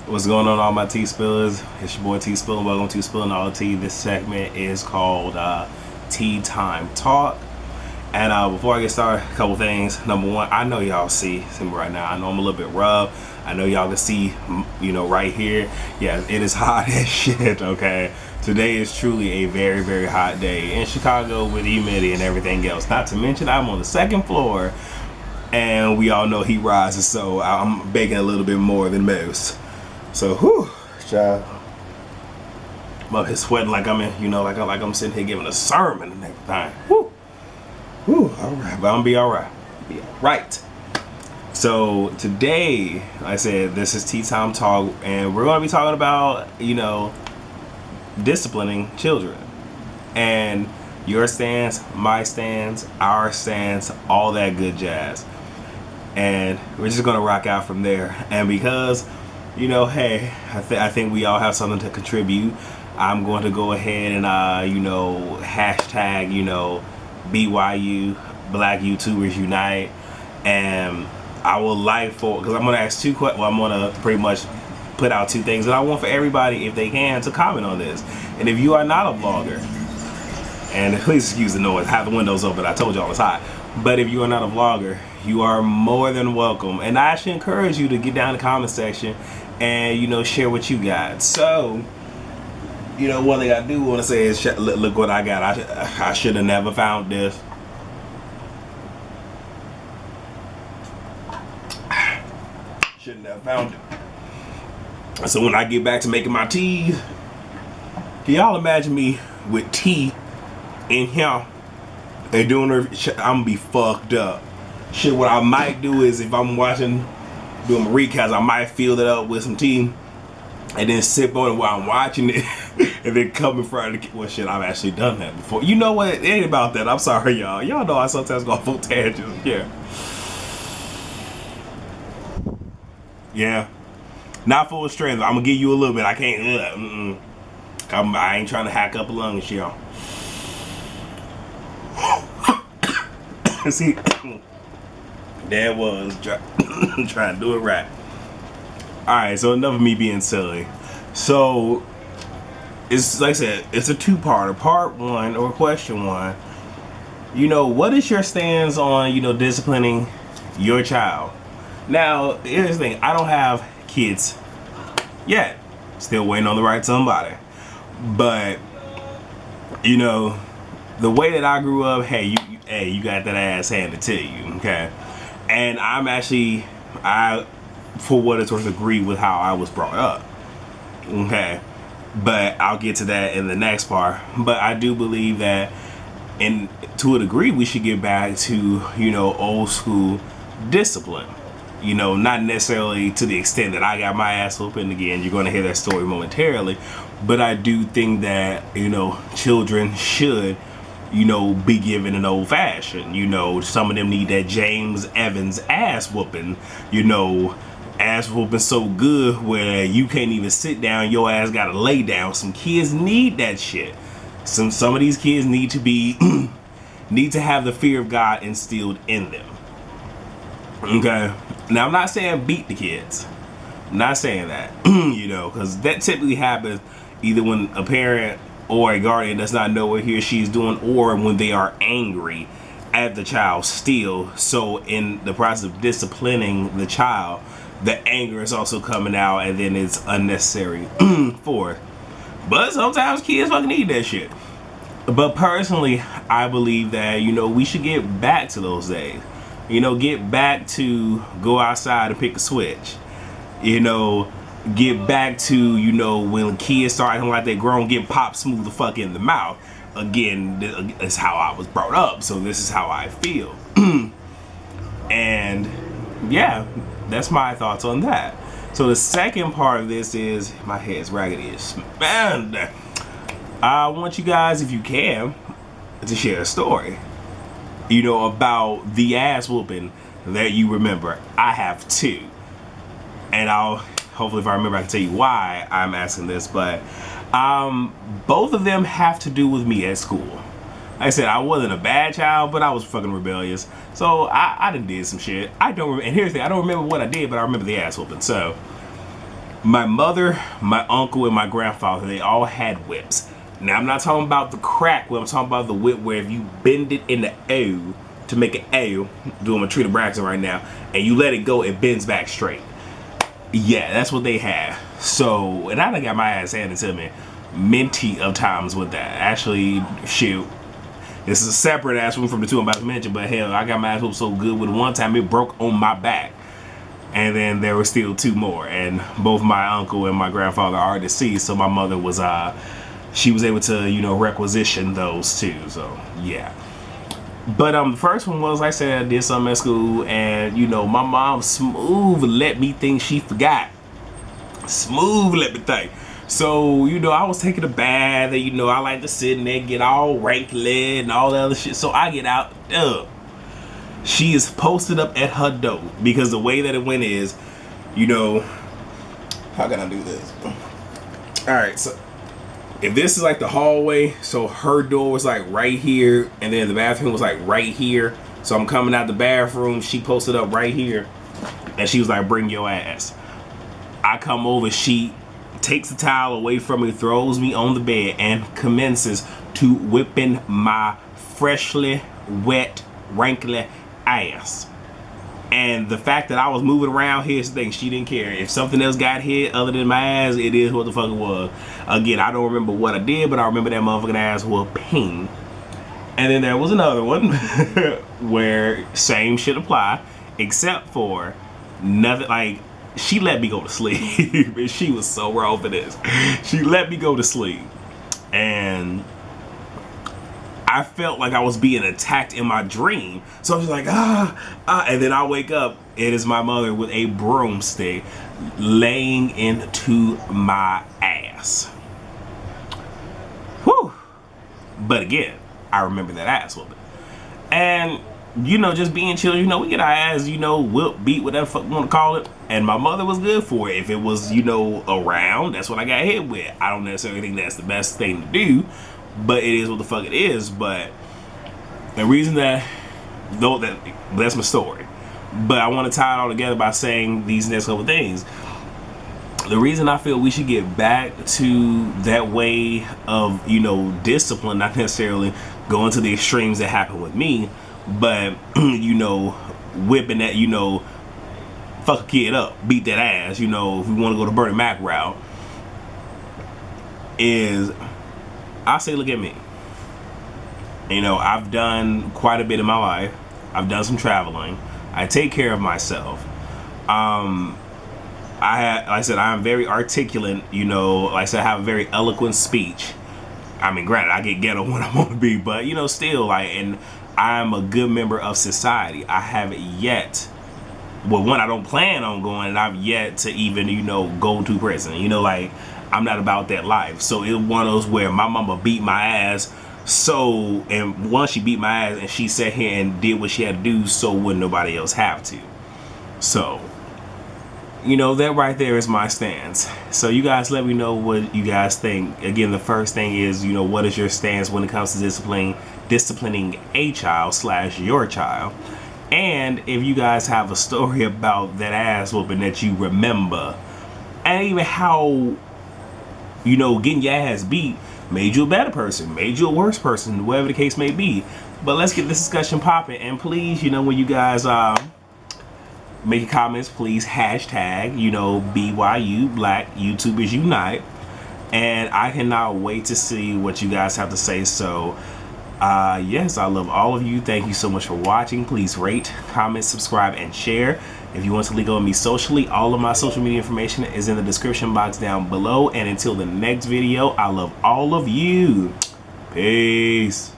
What's going on, all my tea spillers? It's your boy T Spill, and welcome to Spilling All the Tea. This segment is called Tea Time Talk. And before I get started, a couple things. Number one, I know y'all see me right now. I know I'm a little bit rough. I know y'all can see, right here. Yeah, it is hot as shit, okay? Today is truly a very, very hot day in Chicago with humidity and everything else. Not to mention, I'm on the second floor, and we all know heat rises, so I'm baking a little bit more than most. So, whew, child. I'm up here sweating like I'm in, like I'm sitting here giving a sermon and everything. Whew. Whew, all right, but I'm gonna be all right. Be all right. So today, like I said, this is Tea Time Talk, and we're gonna be talking about, disciplining children. And your stance, my stance, our stance, all that good jazz. And we're just gonna rock out from there. And because hey, I think we all have something to contribute. I'm going to go ahead and, hashtag, BYU, Black YouTubers Unite. And I would like because I'm going to ask two questions. Well, I'm going to pretty much put out two things that I want for everybody, if they can, to comment on this. And if you are not a vlogger, and please excuse the noise, I have the windows open, I told y'all it's hot. But if you are not a vlogger, you are more than welcome. And I actually encourage you to get down in the comment section and share what you got. So one thing I do want to say is look what I got. I should have never found this. Shouldn't have found it. So when I get back to making my tea, can y'all imagine me with tea in here and doing I'm gonna be fucked up. Shit, what I might do is, if I'm doing my recaps, I might fill it up with some tea and then sip on it while I'm watching it and then come in front of the, well, shit, I've actually done that before. You know what? It ain't about that. I'm sorry, y'all. Y'all know I sometimes go full tangents. Yeah. Not full strength. I'm gonna give you a little bit. I can't. I ain't trying to hack up a lung and shit, y'all. See, there it was. Trying to do it right. Alright, so enough of me being silly. So, it's like I said, it's a two-parter. Part one, or question one. What is your stance on, disciplining your child? Now, here's the thing. I don't have kids yet. Still waiting on the right somebody. But, the way that I grew up, hey, you got that ass handed to you, okay? And I'm actually, for what it's worth, agree with how I was brought up, okay? But I'll get to that in the next part. But I do believe that, to a degree, we should get back to, old school discipline. Not necessarily to the extent that I got my ass open. Again, you're going to hear that story momentarily. But I do think that, children should, be given an old fashioned. Some of them need that James Evans ass whooping, ass whooping so good where you can't even sit down, your ass gotta lay down. Some kids need that shit. Some of these kids need to be need to have the fear of God instilled in them. Okay. Now, I'm not saying beat the kids. I'm not saying that, because that typically happens either when a parent or a guardian does not know what he or she is doing, or when they are angry at the child still. So in the process of disciplining the child, the anger is also coming out, and then it's unnecessary for it. But sometimes kids fucking need that shit. But personally, I believe that, we should get back to those days. Get back to go outside and pick a switch. Get back to, when kids start acting like they're grown, get popped smooth the fuck in the mouth. Again, that's how I was brought up, so this is how I feel. And yeah, that's my thoughts on that. So the second part of this is, my head's raggedy as man. I want you guys, if you can, to share a story, about the ass whooping that you remember. I have two, and hopefully if I remember I can tell you why I'm asking this. But both of them have to do with me at school. Like I said, I wasn't a bad child, but I was fucking rebellious. So I done did some shit. And here's the thing, I don't remember what I did, but I remember the ass whooping. So My mother, my uncle, and my grandfather, they all had whips. Now, I'm not talking about the crack whip. I'm talking about the whip where if you bend it in the O to make an O, doing my Trina Braxton right now, and you let it go, it bends back straight. Yeah, that's what they have. So, and I done got my ass handed to me minty of times with that. Actually, shoot, this is a separate ass one from the two I'm about to mention, but hell, I got my ass whooped so good with one time it broke on my back. And then there were still two more, and both my uncle and my grandfather are deceased, so my mother was she was able to, you know, requisition those two. So yeah. But the first one was, like I said, I did something at school, and you know, my mom smooth let me think she forgot. Smooth let me think. So, you know, I was taking a bath, and you know, I like to sit in there, get all wrinkled and all the other shit. So I get out, she is posted up at her door, because the way that it went is, you know, how can I do this? All right, so if this is like the hallway, so her door was like right here, and then the bathroom was like right here. So I'm coming out the bathroom, she posted up right here, and she was like, bring your ass. I come over, she takes the towel away from me, throws me on the bed, and commences to whipping my freshly wet, wrinkly ass. And the fact that I was moving around, here's the thing, she didn't care. If something else got hit other than my ass, it is what the fuck it was. Again, I don't remember what I did, but I remember that motherfucking ass was pain. And then there was another one where same shit apply, except for nothing, like, she let me go to sleep. And she was so wrong for this. She let me go to sleep, and I felt like I was being attacked in my dream. So I was like, and then I wake up, it is my mother with a broomstick laying into my ass. Whew. But again, I remember that ass whooping. And, you know, just being children, you know, we get our ass, you know, whipped, beat, whatever the fuck you want to call it. And my mother was good for it. If it was, you know, around, that's what I got hit with. I don't necessarily think that's the best thing to do, but it is what the fuck it is. But the reason that, though, that's my story. But I want to tie it all together by saying these next couple things. The reason I feel we should get back to that way of, you know, discipline, not necessarily going to the extremes that happened with me, but, you know, whipping that, you know, fuck a kid up, beat that ass, you know, if we want to go to Bernie Mac route, is, I say, look at me. You know, I've done quite a bit in my life. I've done some traveling. I take care of myself. Like I said, I am very articulate, you know, like I said, I have a very eloquent speech. I mean, granted, I get ghetto when I want to be, but, you know, still, like, and I'm a good member of society. I haven't yet, well, one, I don't plan on going, and I've yet to even, you know, go to prison. You know, like, I'm not about that life. So it was one of those where my mama beat my ass, so, and once she beat my ass and she sat here and did what she had to do, so wouldn't nobody else have to. So, you know, that right there is my stance. So you guys let me know what you guys think. Again, the first thing is, you know, what is your stance when it comes to disciplining a child / your child? And if you guys have a story about that ass whooping that you remember, and even how, you know, getting your ass beat made you a better person, made you a worse person, whatever the case may be. But let's get this discussion popping. And please, you know, when you guys make your comments, please hashtag, you know, BYU, Black YouTubers Unite. And I cannot wait to see what you guys have to say. So yes, I love all of you. Thank you so much for watching. Please rate, comment, subscribe, and share. If you want to link on me socially, all of my social media information is in the description box down below. And until the next video, I love all of you. Peace.